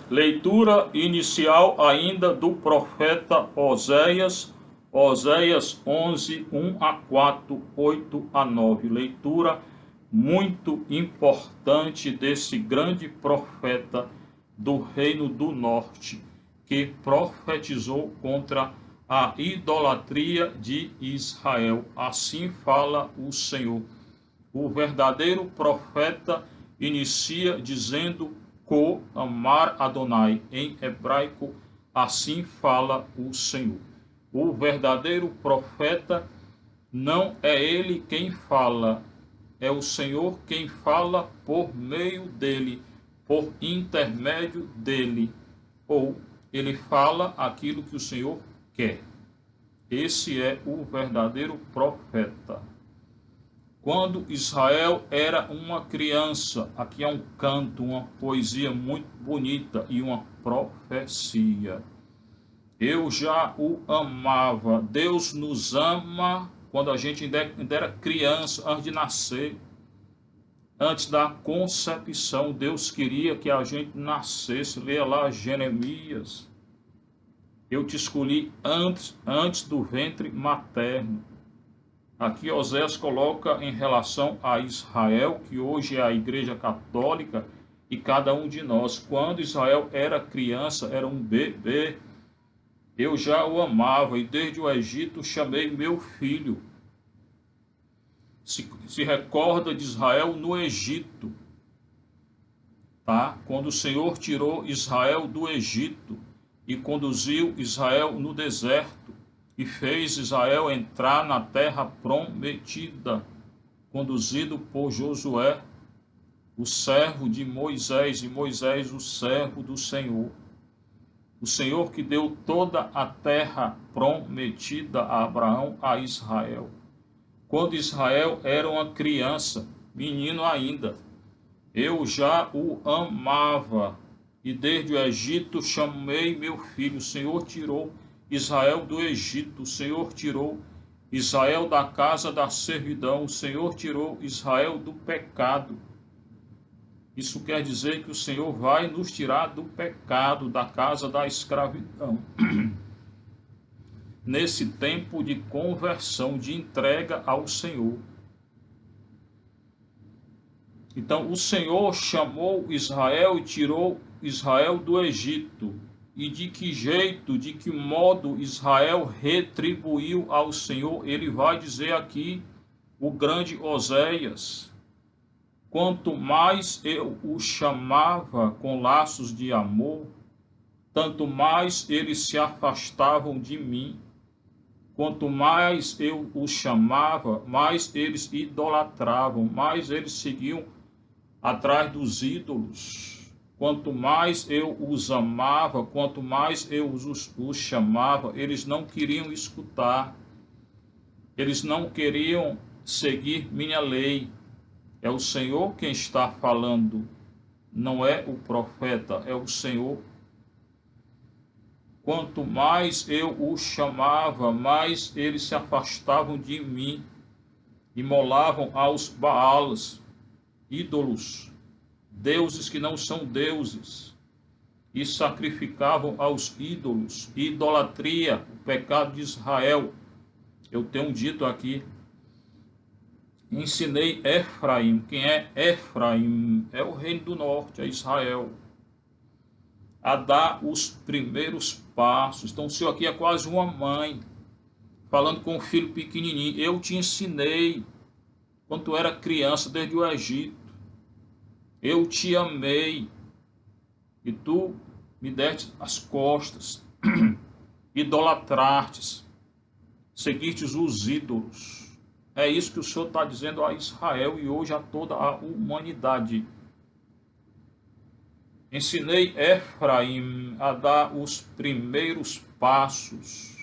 Leitura inicial ainda do profeta Oséias, Oséias 11, 1 a 4, 8 a 9. Leitura muito importante desse grande profeta do Reino do Norte, que profetizou contra a idolatria de Israel. Assim fala o Senhor. O verdadeiro profeta inicia dizendo Ko Amar Adonai, em hebraico, assim fala o Senhor. O verdadeiro profeta não é ele quem fala, é o Senhor quem fala por meio dele, por intermédio dele, ou ele fala aquilo que o Senhor quer. Esse é o verdadeiro profeta. Quando Israel era uma criança, aqui é um canto, uma poesia muito bonita e uma profecia. Eu já o amava. Deus nos ama quando a gente ainda era criança, antes de nascer, antes da concepção. Deus queria que a gente nascesse. Leia lá Jeremias. Eu te escolhi antes do ventre materno. Aqui Oséias coloca em relação a Israel, que hoje é a Igreja Católica, e cada um de nós. Quando Israel era criança, era um bebê, eu já o amava, e desde o Egito chamei meu filho. Se recorda de Israel no Egito, tá? Quando o Senhor tirou Israel do Egito e conduziu Israel no deserto, e fez Israel entrar na terra prometida, conduzido por Josué, o servo de Moisés, e Moisés, o servo do Senhor. O Senhor que deu toda a terra prometida a Abraão, a Israel. Quando Israel era uma criança, menino ainda, eu já o amava, e desde o Egito chamei meu filho. O Senhor tirou Israel do Egito, o Senhor tirou Israel da casa da servidão, o Senhor tirou Israel do pecado. Isso quer dizer que o Senhor vai nos tirar do pecado, da casa da escravidão. Nesse tempo de conversão, de entrega ao Senhor. Então, o Senhor chamou Israel e tirou Israel do Egito. E de que jeito, de que modo Israel retribuiu ao Senhor? Ele vai dizer aqui, o grande Oséias: quanto mais eu o chamava com laços de amor, tanto mais eles se afastavam de mim. Quanto mais eu os chamava, mais eles idolatravam, mais eles seguiam atrás dos ídolos. Quanto mais eu os amava, quanto mais eu os chamava, eles não queriam escutar. Eles não queriam seguir minha lei. É o Senhor quem está falando, não é o profeta, é o Senhor. Quanto mais eu os chamava, mais eles se afastavam de mim, imolavam aos Baals, ídolos, deuses que não são deuses, e sacrificavam aos ídolos. Idolatria, o pecado de Israel. Eu tenho dito aqui, ensinei Efraim. Quem é Efraim? É o reino do norte, é Israel, a dar os primeiros passos. Então o Senhor aqui é quase uma mãe falando com o filho pequenininho. Eu te ensinei quando tu era criança, desde o Egito. Eu te amei e tu me deste as costas, idolatrastes, seguistes os ídolos. É isso que o Senhor está dizendo a Israel e hoje a toda a humanidade. Ensinei Efraim a dar os primeiros passos.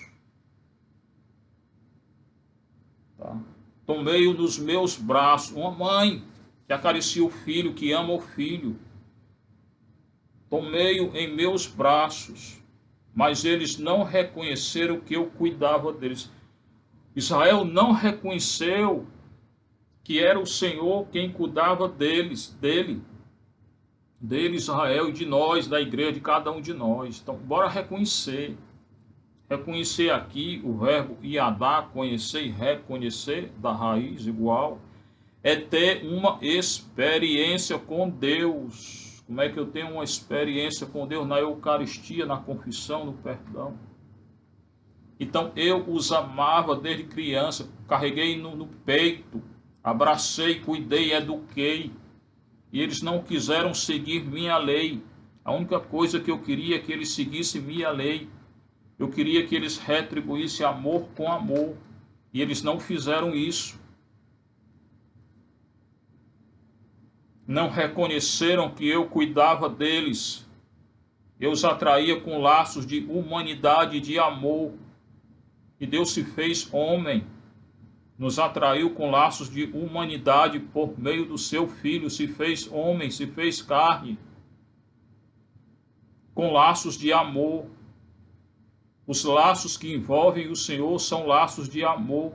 Tá? Tomei-o nos meus braços, uma mãe que acaricia o filho, que ama o filho. Tomei-o em meus braços, mas eles não reconheceram que eu cuidava deles. Israel não reconheceu que era o Senhor quem cuidava dele. dele, Israel, e de nós, da igreja, de cada um de nós. Então, bora reconhecer. Reconhecer aqui o verbo iadá, conhecer e reconhecer, da raiz igual, é ter uma experiência com Deus. Como é que eu tenho uma experiência com Deus? Na Eucaristia, na confissão, no perdão. Então eu os amava desde criança, carreguei no peito, abracei, cuidei, eduquei. E eles não quiseram seguir minha lei. A única coisa que eu queria é que eles seguissem minha lei. Eu queria que eles retribuíssem amor com amor. E eles não fizeram isso. Não reconheceram que eu cuidava deles. Eu os atraía com laços de humanidade e de amor. E Deus se fez homem. Nos atraiu com laços de humanidade por meio do seu Filho. Se fez homem, se fez carne. Com laços de amor. Os laços que envolvem o Senhor são laços de amor.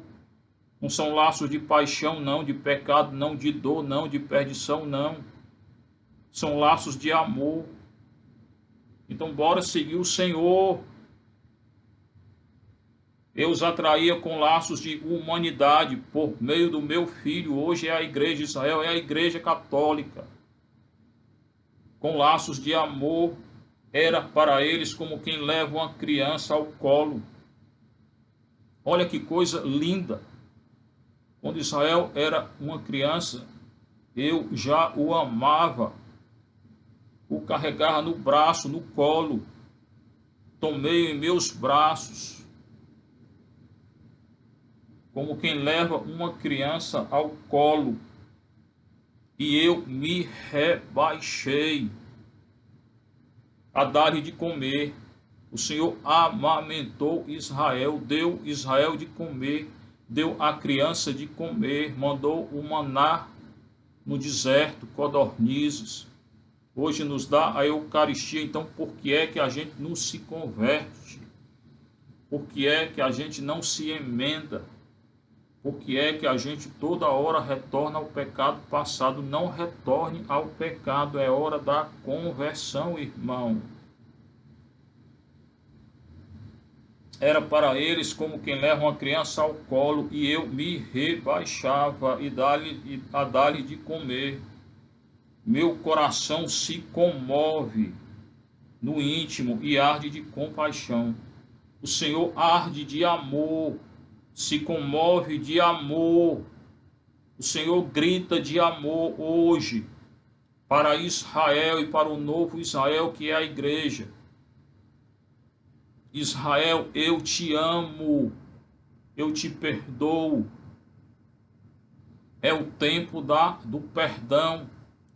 Não são laços de paixão, não, de pecado, não, de dor, não, de perdição, não. São laços de amor. Então, bora seguir o Senhor. Eu os atraía com laços de humanidade por meio do meu Filho. Hoje é a Igreja de Israel, é a Igreja Católica. Com laços de amor. Era para eles como quem leva uma criança ao colo. Olha que coisa linda. Quando Israel era uma criança, eu já o amava. O carregava no braço, no colo. Tomei em meus braços. Como quem leva uma criança ao colo. E eu me rebaixei a dar-lhe de comer. O Senhor amamentou Israel, deu Israel de comer, deu a criança de comer, mandou o maná no deserto, codornizes. Hoje nos dá a Eucaristia. Então, por que é que a gente não se converte? Por que é que a gente não se emenda? Por que é que a gente toda hora retorna ao pecado passado? Não retorne ao pecado, é hora da conversão, irmão. Era para eles como quem leva uma criança ao colo, e eu me rebaixava a dar-lhe de comer. Meu coração se comove no íntimo e arde de compaixão. O Senhor arde de amor, se comove de amor. O Senhor grita de amor hoje para Israel e para o novo Israel, que é a igreja. Israel, eu te amo, eu te perdoo. É o tempo do perdão,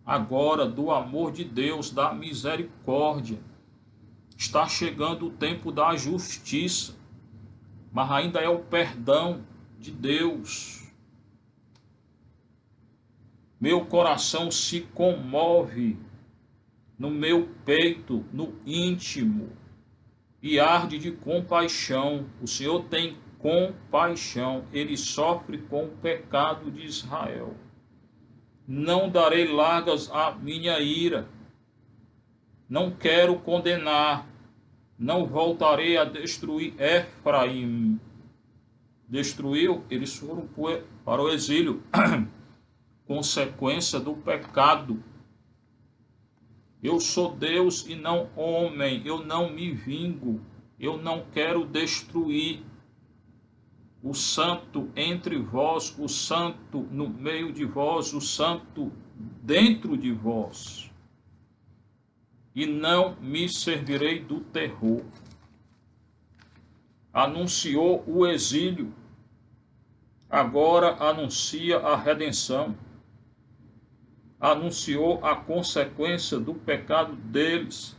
agora, do amor de Deus, da misericórdia. Está chegando o tempo da justiça, mas ainda é o perdão de Deus. Meu coração se comove no meu peito, no íntimo, e arde de compaixão. O Senhor tem compaixão, ele sofre com o pecado de Israel. Não darei largas à minha ira, não quero condenar, não voltarei a destruir Efraim. Destruiu, eles foram para o exílio, consequência do pecado. Eu sou Deus e não homem, eu não me vingo, eu não quero destruir o santo entre vós, o santo no meio de vós, o santo dentro de vós. E não me servirei do terror. Anunciou o exílio, agora anuncia a redenção. Anunciou a consequência do pecado deles,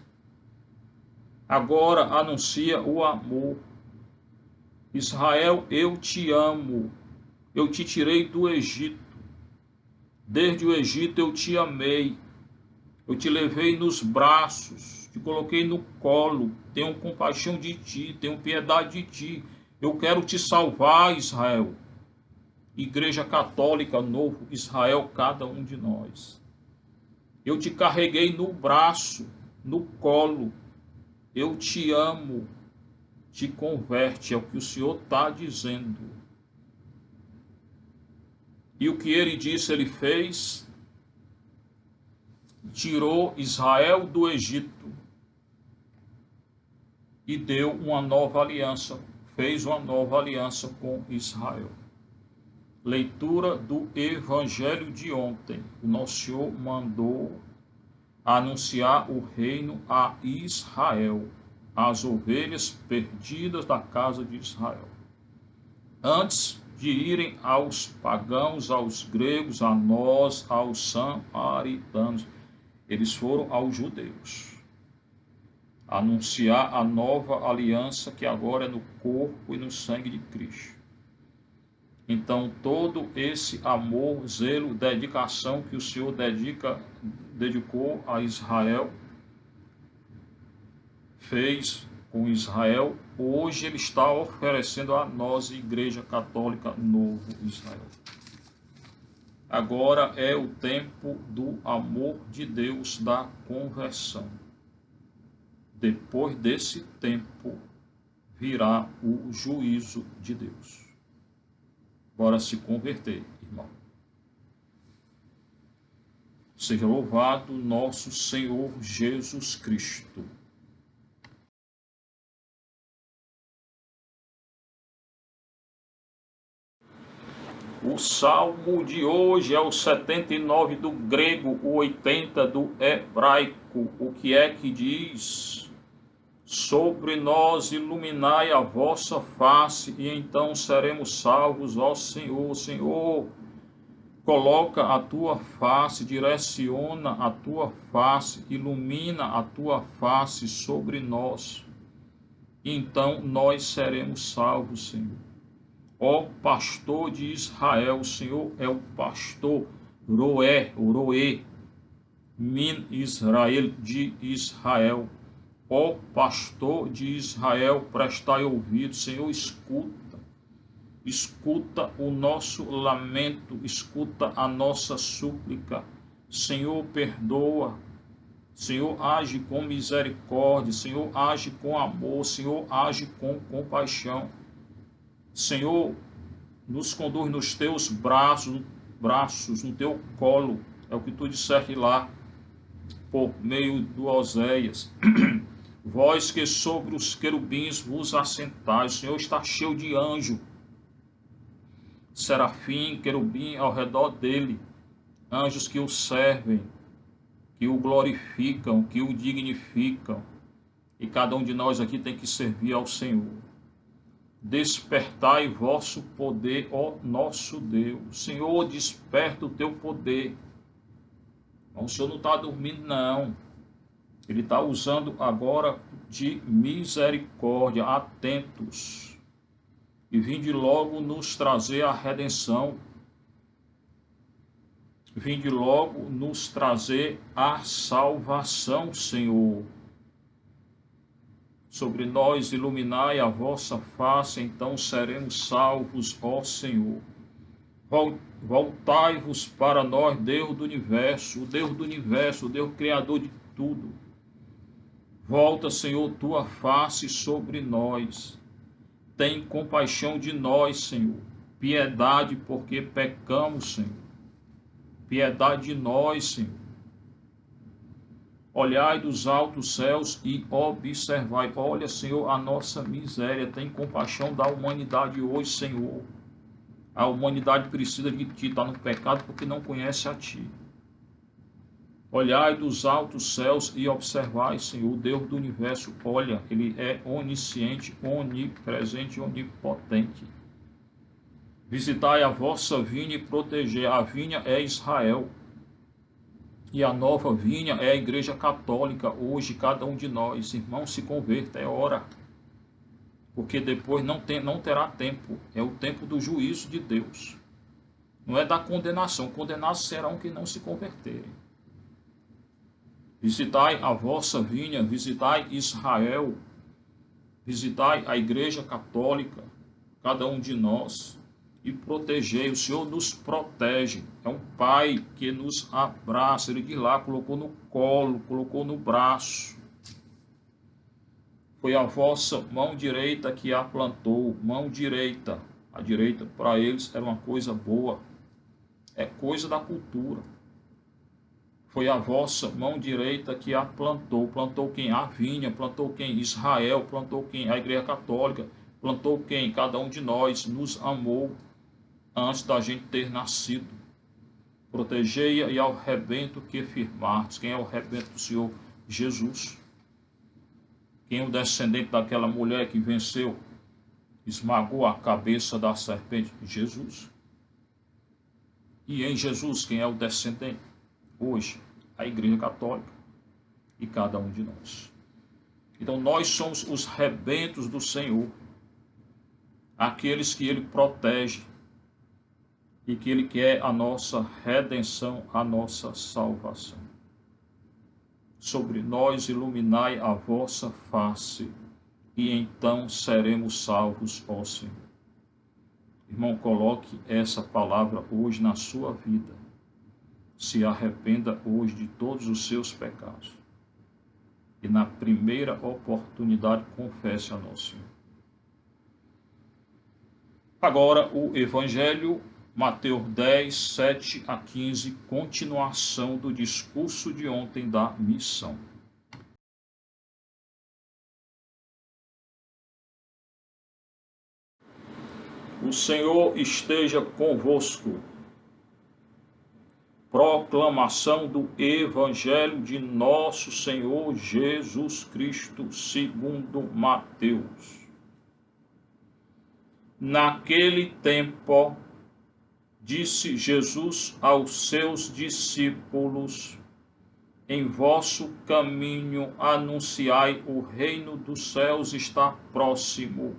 agora anuncia o amor. Israel, eu te amo, eu te tirei do Egito, desde o Egito eu te amei, eu te levei nos braços, te coloquei no colo, tenho compaixão de ti, tenho piedade de ti, eu quero te salvar, Israel. Igreja Católica, novo Israel, cada um de nós. Eu te carreguei no braço, no colo. Eu te amo. Te converte, é o que o Senhor está dizendo. E o que ele disse, ele fez. Tirou Israel do Egito e deu uma nova aliança, fez uma nova aliança com Israel. Leitura do Evangelho de ontem. O nosso Senhor mandou anunciar o reino a Israel, as ovelhas perdidas da casa de Israel. Antes de irem aos pagãos, aos gregos, a nós, aos samaritanos, eles foram aos judeus anunciar a nova aliança que agora é no corpo e no sangue de Cristo. Então, todo esse amor, zelo, dedicação que o Senhor dedicou a Israel, fez com Israel, hoje ele está oferecendo a nós, Igreja Católica Novo Israel. Agora é o tempo do amor de Deus, da conversão. Depois desse tempo virá o juízo de Deus. Bora se converter, irmão. Seja louvado nosso Senhor Jesus Cristo. O salmo de hoje é o 79 do grego, o 80 do hebraico. O que é que diz? Sobre nós iluminai a vossa face, e então seremos salvos, ó Senhor. Senhor, coloca a tua face, direciona a tua face, ilumina a tua face sobre nós. E então nós seremos salvos, Senhor. Ó pastor de Israel, o Senhor é o pastor, Roé, Min Israel, de Israel. Ó pastor de Israel, prestai ouvido, Senhor, escuta o nosso lamento, escuta a nossa súplica. Senhor, perdoa. Senhor, age com misericórdia. Senhor, age com amor. Senhor, age com compaixão. Senhor, nos conduz nos teus braços, no teu colo. É o que tu disseste lá, por meio do Oséias. Vós que sobre os querubins vos assentais. O Senhor está cheio de anjo, serafim, querubim ao redor dele. Anjos que o servem, que o glorificam, que o dignificam. E cada um de nós aqui tem que servir ao Senhor. Despertai vosso poder, ó nosso Deus. Senhor, desperta o teu poder. O Senhor não está dormindo, não. Ele está usando agora de misericórdia. Atentos. E vinde logo nos trazer a redenção. Vinde logo nos trazer a salvação, Senhor. Sobre nós iluminai a vossa face, então seremos salvos, ó Senhor. Voltai-vos para nós, Deus do universo, o Deus criador de tudo. Volta, Senhor, tua face sobre nós. Tem compaixão de nós, Senhor. Piedade, porque pecamos, Senhor. Piedade de nós, Senhor. Olhai dos altos céus e observai. Olha, Senhor, a nossa miséria. Tem compaixão da humanidade hoje, Senhor. A humanidade precisa de Ti, está no pecado porque não conhece a Ti. Olhai dos altos céus e observai, Senhor, o Deus do universo. Olha, Ele é onisciente, onipresente e onipotente. Visitai a vossa vinha e protegei. A vinha é Israel. E a nova vinha é a Igreja Católica. Hoje, cada um de nós, irmãos, se converta, é hora. Porque depois não terá tempo. É o tempo do juízo de Deus. Não é da condenação. Condenados serão que não se converterem. Visitai a vossa vinha, visitai Israel. Visitai a Igreja Católica, cada um de nós. e protegei. O Senhor nos protege. É um Pai que nos abraça. Ele de lá colocou no colo, colocou no braço. Foi a vossa mão direita que a plantou. Mão direita. A direita para eles era uma coisa boa. É coisa da cultura. Foi a vossa mão direita que a plantou. Plantou quem? A vinha. Plantou quem? Israel. Plantou quem? A Igreja Católica. Plantou quem? Cada um de nós nos amou antes da gente ter nascido. Protegei-a e ao rebento que firmastes. Quem é o rebento do Senhor? Jesus. Quem é o descendente daquela mulher que venceu, esmagou a cabeça da serpente? Jesus. E em Jesus, quem é o descendente? Hoje, a Igreja Católica e cada um de nós. Então nós somos os rebentos do Senhor, aqueles que Ele protege e que Ele quer a nossa redenção, a nossa salvação. Sobre nós iluminai a vossa face, e então seremos salvos, ó Senhor. Irmão, coloque essa palavra hoje na sua vida. Se arrependa hoje de todos os seus pecados. E na primeira oportunidade confesse a nosso Senhor. Agora o Evangelho, Mateus 10, 7 a 15, continuação do discurso de ontem da missão. O Senhor esteja convosco. Proclamação do Evangelho de nosso Senhor Jesus Cristo, segundo Mateus. Naquele tempo, disse Jesus aos seus discípulos: em vosso caminho anunciai, o reino dos céus está próximo.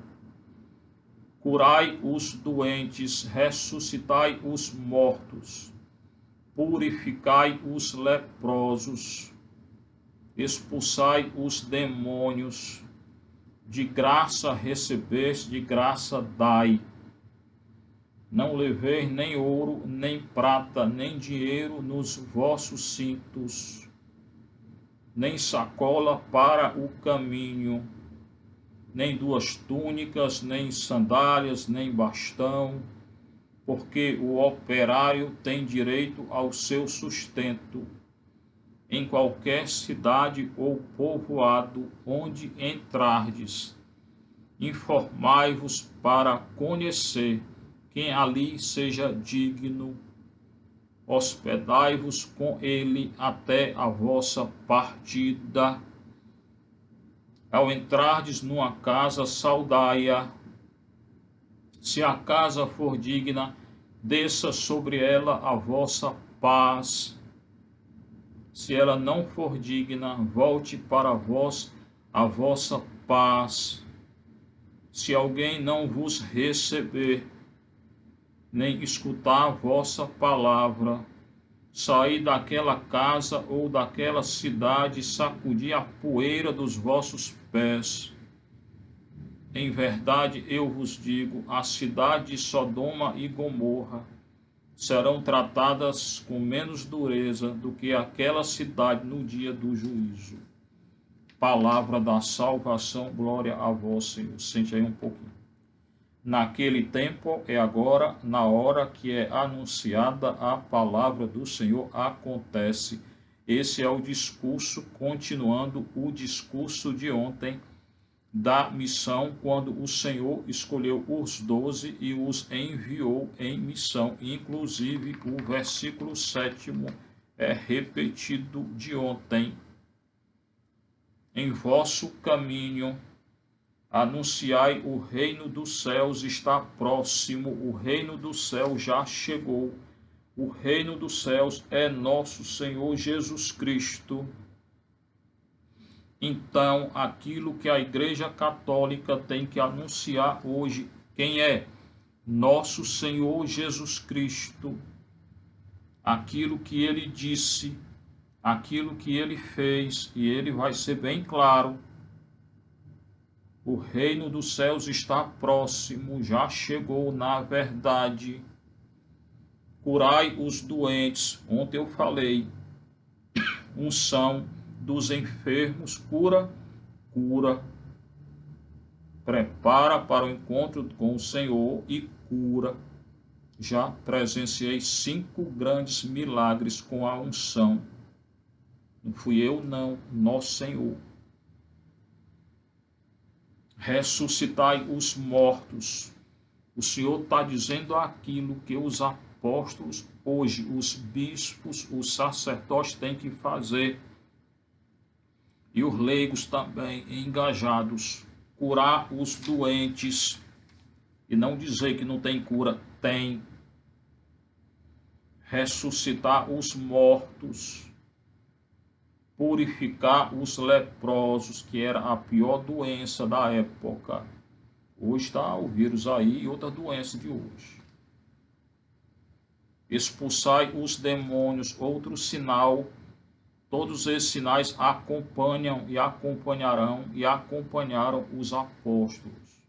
Curai os doentes, ressuscitai os mortos, purificai os leprosos, expulsai os demônios. De graça recebeste, de graça dai. Não leveis nem ouro, nem prata, nem dinheiro nos vossos cintos, nem sacola para o caminho, nem duas túnicas, nem sandálias, nem bastão, porque o operário tem direito ao seu sustento. Em qualquer cidade ou povoado onde entrardes, informai-vos para conhecer quem ali seja digno, hospedai-vos com ele até a vossa partida. Ao entrardes numa casa, saudai-a. Se a casa for digna, desça sobre ela a vossa paz. Se ela não for digna, volte para vós a vossa paz. Se alguém não vos receber, nem escutar a vossa palavra, saí daquela casa ou daquela cidade, sacudi a poeira dos vossos pés. Em verdade eu vos digo, a cidade de Sodoma e Gomorra serão tratadas com menos dureza do que aquela cidade no dia do juízo. Palavra da salvação, glória a vós, Senhor. Sente aí um pouquinho. Naquele tempo é agora, na hora que é anunciada a palavra do Senhor, acontece. Esse é o discurso, continuando o discurso de ontem, da missão, quando o Senhor escolheu os 12 e os enviou em missão. Inclusive, o versículo 7º é repetido de ontem. Em vosso caminho, anunciai, o reino dos céus está próximo, o reino dos céus já chegou. O reino dos céus é nosso Senhor Jesus Cristo. Então, aquilo que a Igreja Católica tem que anunciar hoje, quem é? Nosso Senhor Jesus Cristo. Aquilo que ele disse, aquilo que ele fez, e ele vai ser bem claro. O reino dos céus está próximo, já chegou na verdade. Curai os doentes. Ontem eu falei, unção dos enfermos, cura. Prepara para o encontro com o Senhor e cura. Já presenciei 5 grandes milagres com a unção. Não fui eu, não, nosso Senhor. Ressuscitai os mortos. O Senhor está dizendo aquilo que os apóstolos, hoje, os bispos, os sacerdotes têm que fazer. E os leigos também engajados. Curar os doentes. E não dizer que não tem cura, tem. Ressuscitar os mortos. Purificar os leprosos, que era a pior doença da época. Hoje está o vírus aí e outra doença de hoje. Expulsai os demônios, outro sinal. Todos esses sinais acompanham e acompanharão e acompanharam os apóstolos.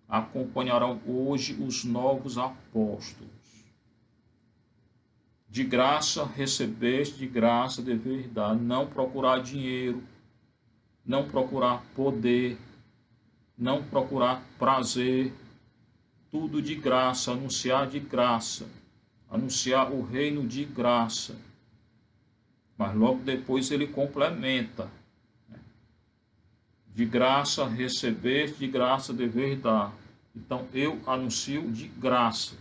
Acompanharão hoje os novos apóstolos. De graça recebeste, de graça deveis dar. Não procurar dinheiro, não procurar poder, não procurar prazer. Tudo de graça, anunciar de graça. Anunciar o reino de graça. Mas logo depois ele complementa. De graça recebeste, de graça deveis dar. Então eu anuncio de graça,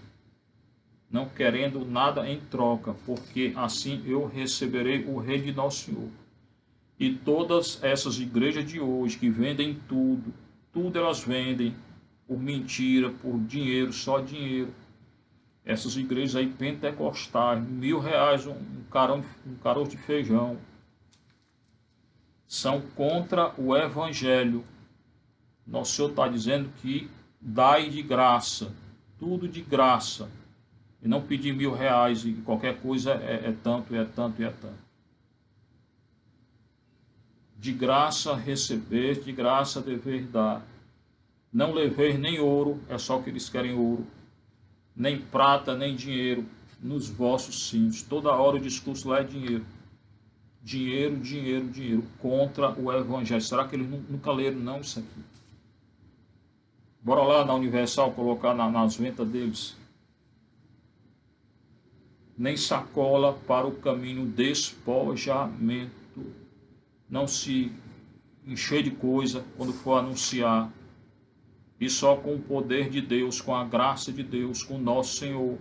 não querendo nada em troca, porque assim eu receberei o reino de nosso Senhor. E todas essas igrejas de hoje que vendem tudo elas vendem por mentira, por dinheiro, só dinheiro. Essas igrejas aí pentecostais, R$1.000 um caroço de feijão, são contra o evangelho. Nosso Senhor está dizendo que dai de graça, tudo de graça, e não pedir R$1.000 e qualquer coisa é tanto, é tanto, é tanto. De graça receber, de graça deveis dar. Não leveis nem ouro, é só que eles querem ouro, nem prata, nem dinheiro nos vossos cintos. Toda hora o discurso lá é dinheiro. Dinheiro, dinheiro, dinheiro, contra o evangelho. Será que eles nunca leram não isso aqui? Bora lá na Universal colocar nas ventas deles. Nem sacola para o caminho, despojamento. Não se encher de coisa quando for anunciar. E só com o poder de Deus, com a graça de Deus, com o nosso Senhor.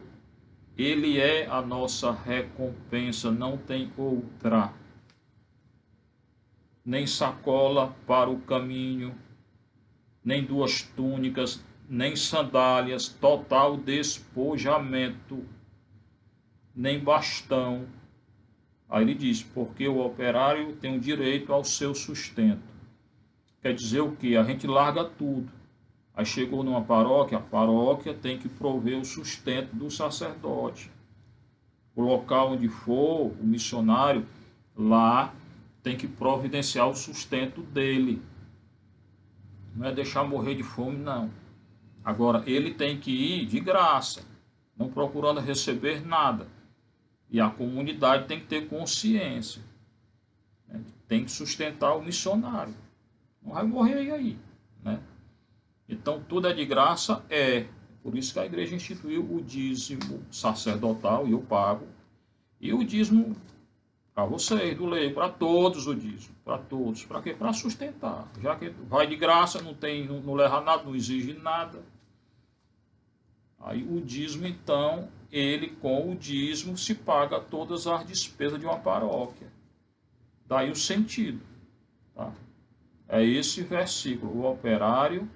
Ele é a nossa recompensa, não tem outra. Nem sacola para o caminho, nem 2 túnicas, nem sandálias, total despojamento, nem bastão. Aí ele diz, porque o operário tem o direito ao seu sustento. Quer dizer o quê? A gente larga tudo. Aí chegou numa paróquia, a paróquia tem que prover o sustento do sacerdote. O local onde for, o missionário, lá tem que providenciar o sustento dele. Não é deixar morrer de fome, não. Agora, ele tem que ir de graça, não procurando receber nada. E a comunidade tem que ter consciência. Né? Tem que sustentar o missionário. Não vai morrer aí, né? Então, tudo é de graça, é. Por isso que a igreja instituiu o dízimo sacerdotal, e eu pago. E o dízimo para vocês, do leigo, para todos o dízimo. Para todos. Para quê? Para sustentar. Já que vai de graça, não leva nada, não exige nada. Aí o dízimo, então, ele com o dízimo se paga todas as despesas de uma paróquia. Daí o sentido. Tá? É esse versículo. O operário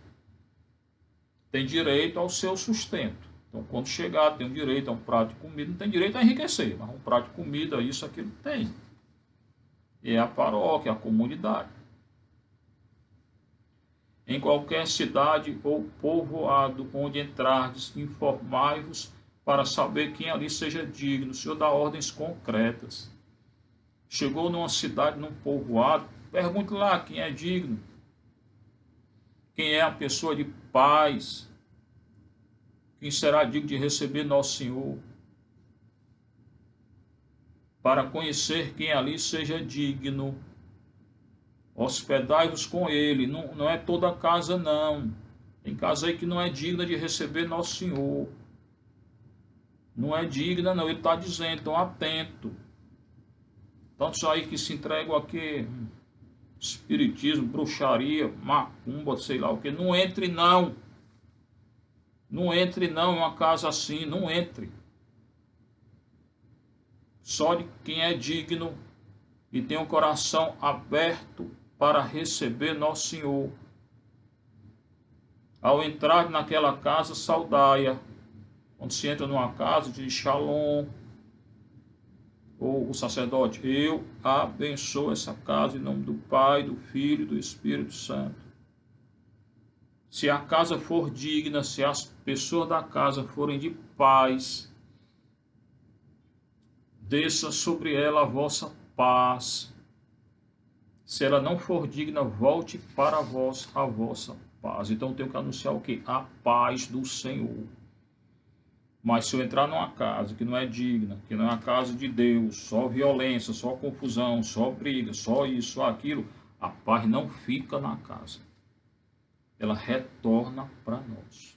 tem direito ao seu sustento. Então, quando chegar, tem um direito a um prato de comida, não tem direito a enriquecer, mas um prato de comida, isso, aquilo, tem. É a paróquia, a comunidade. Em qualquer cidade ou povoado onde entrardes, informai-vos para saber quem ali seja digno. O Senhor dá ordens concretas. Chegou numa cidade, num povoado, pergunte lá quem é digno. Quem é a pessoa de paz? Quem será digno de receber nosso Senhor? Para conhecer quem ali seja digno, hospedai-vos com ele. Não é toda casa, não. Tem casa aí que não é digna de receber nosso Senhor. Não é digna, não. Ele está dizendo, então atento. Tantos aí que se entregam aqui, espiritismo, bruxaria, macumba, sei lá o que. Não entre, não. Não entre, não, em uma casa assim. Não entre. Só de quem é digno e tem o coração aberto para receber nosso Senhor. Ao entrar naquela casa, saudai-a. Quando se entra numa casa, diz Shalom. Ou o sacerdote, eu abençoo essa casa em nome do Pai, do Filho e do Espírito Santo. Se a casa for digna, se as pessoas da casa forem de paz, desça sobre ela a vossa paz. Se ela não for digna, volte para vós a vossa paz. Então eu tenho que anunciar o quê? A paz do Senhor. Mas se eu entrar numa casa que não é digna, que não é a casa de Deus, só violência, só confusão, só briga, só isso, só aquilo, a paz não fica na casa. Ela retorna para nós.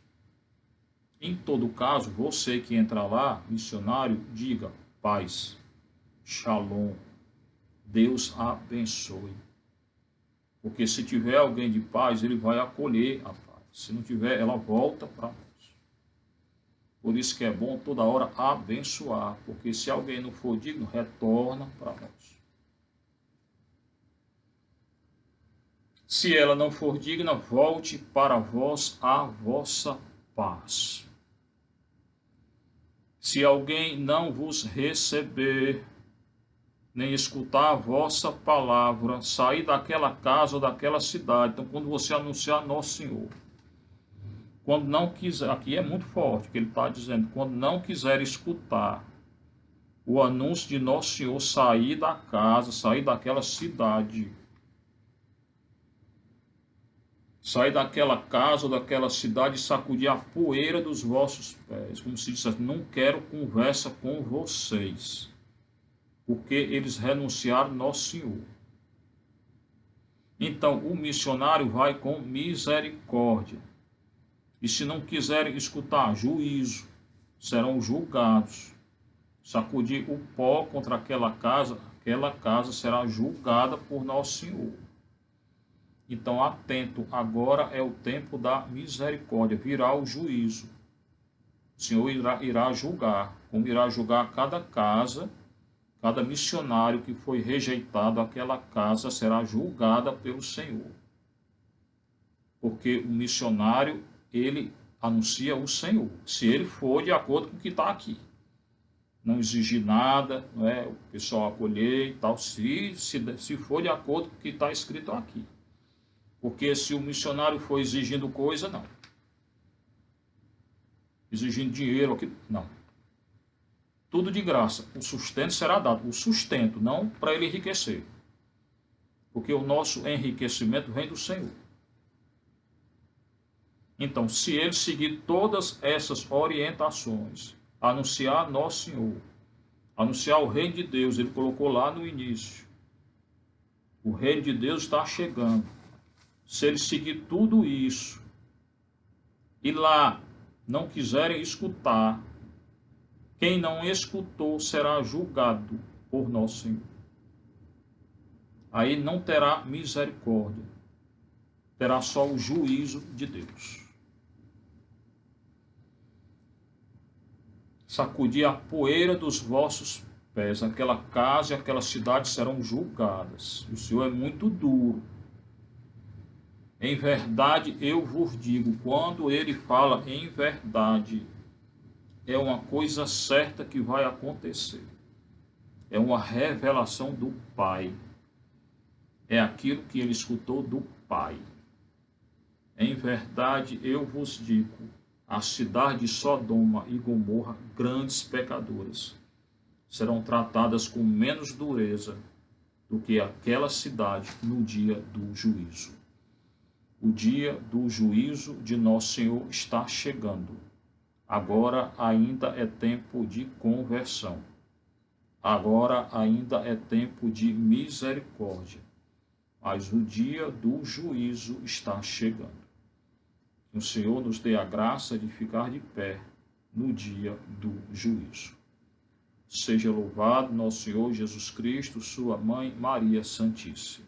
Em todo caso, você que entra lá, missionário, diga paz, shalom, Deus abençoe. Porque se tiver alguém de paz, ele vai acolher a paz. Se não tiver, ela volta para nós. Por isso que é bom toda hora abençoar, porque se alguém não for digno, retorna para nós. Se ela não for digna, volte para vós a vossa paz. Se alguém não vos receber, nem escutar a vossa palavra, sair daquela casa ou daquela cidade. Então, quando você anunciar Nosso Senhor, quando não quiser, aqui é muito forte, que ele está dizendo, quando não quiser escutar o anúncio de Nosso Senhor, sair da casa, sair daquela cidade, sair daquela casa ou daquela cidade e sacudir a poeira dos vossos pés, como se dissesse, não quero conversa com vocês, porque eles renunciaram Nosso Senhor. Então, o missionário vai com misericórdia. E se não quiserem escutar, juízo, serão julgados. Sacudir o pó contra aquela casa será julgada por Nosso Senhor. Então, atento, agora é o tempo da misericórdia, virá o juízo. O Senhor irá julgar, como irá julgar cada casa, cada missionário que foi rejeitado, aquela casa será julgada pelo Senhor. Porque o missionário, ele anuncia o Senhor, se ele for de acordo com o que está aqui. Não exigir nada, não é? O pessoal acolher e tal, se for de acordo com o que está escrito aqui. Porque se o missionário for exigindo coisa, não. Exigindo dinheiro, aqui, não. Tudo de graça. O sustento será dado. O sustento, não para ele enriquecer. Porque o nosso enriquecimento vem do Senhor. Então, se ele seguir todas essas orientações, anunciar Nosso Senhor, anunciar o Reino de Deus, ele colocou lá no início. O Reino de Deus está chegando. Se ele seguir tudo isso e lá não quiserem escutar, quem não escutou será julgado por Nosso Senhor. Aí não terá misericórdia, terá só o juízo de Deus. Sacudir a poeira dos vossos pés, aquela casa e aquela cidade serão julgadas. O Senhor é muito duro. Em verdade eu vos digo, quando ele fala em verdade, é uma coisa certa que vai acontecer. É uma revelação do Pai. É aquilo que ele escutou do Pai. Em verdade eu vos digo, a cidade de Sodoma e Gomorra, grandes pecadoras, serão tratadas com menos dureza do que aquela cidade no dia do juízo. O dia do juízo de nosso Senhor está chegando. Agora ainda é tempo de conversão. Agora ainda é tempo de misericórdia. Mas o dia do juízo está chegando. Que o Senhor nos dê a graça de ficar de pé no dia do juízo. Seja louvado nosso Senhor Jesus Cristo, sua mãe Maria Santíssima.